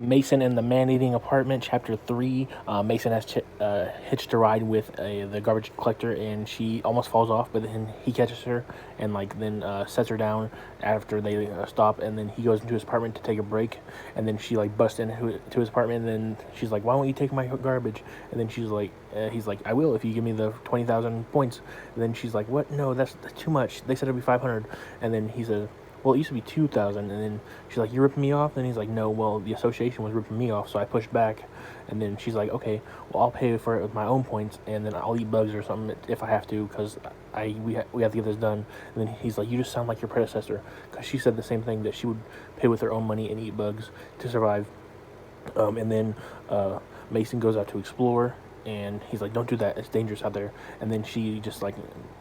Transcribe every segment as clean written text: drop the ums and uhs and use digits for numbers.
Mason and the Man-Eating Apartment, Chapter 3. Mason has hitched a ride with the garbage collector, and she almost falls off, but then he catches her and then sets her down after they stop, and then he goes into his apartment to take a break, and then she busts into his apartment, and then she's like, "Why won't you take my garbage?" And then he's like, "I will if you give me the 20,000 points." And then she's like, "What? No, that's too much. They said it'd be 500." And then he said, "Well, it used to be 2,000. And then she's like, "You're ripping me off?" And he's like, "No, well, the association was ripping me off, so I pushed back." And then she's like, "Okay, well, I'll pay for it with my own points, and then I'll eat bugs or something if I have to, because we have to get this done." And then he's like, "You just sound like your predecessor," because she said the same thing, that she would pay with her own money and eat bugs to survive. And then Mason goes out to explore, and he's like, "Don't do that, it's dangerous out there." And then she just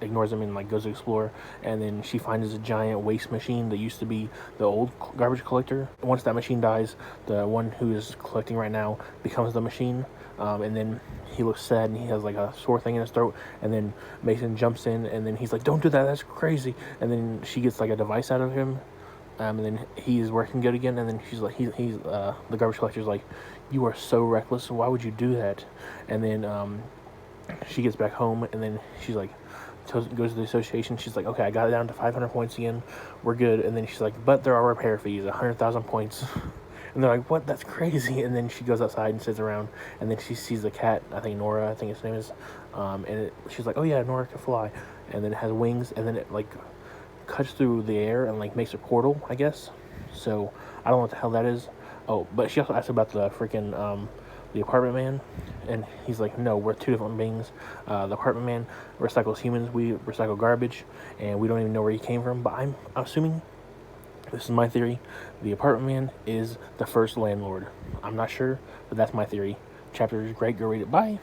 ignores him and goes to explore, and then she finds a giant waste machine that used to be the old garbage collector. Once that machine dies, the one who is collecting right now becomes the machine. And then he looks sad, and he has a sore thing in his throat, and then Mason jumps in, and then he's like, "Don't do that, that's crazy." And then she gets a device out of him, and then he's working good again. And then she's like, he's the garbage collector's like, "You are so reckless. Why would you do that?" And then she gets back home, and then she's like, goes to the association. She's like, "Okay, I got it down to 500 points again. We're good." And then she's like, "But there are repair fees, 100,000 points." And they're like, "What? That's crazy." And then she goes outside and sits around, and then she sees the cat. I think Nora, I think its name is. She's like, "Oh yeah, Nora can fly," and then it has wings, and then it cuts through the air and makes a portal, I guess. So I don't know what the hell that is. Oh, but she also asked about the freaking the apartment man, and he's like, "No, we're two different beings. The apartment man recycles humans, we recycle garbage, and we don't even know where he came from." But I'm assuming, this is my theory, the apartment man is the first landlord. I'm not sure, but that's my theory. Chapter is great, go read it. Bye.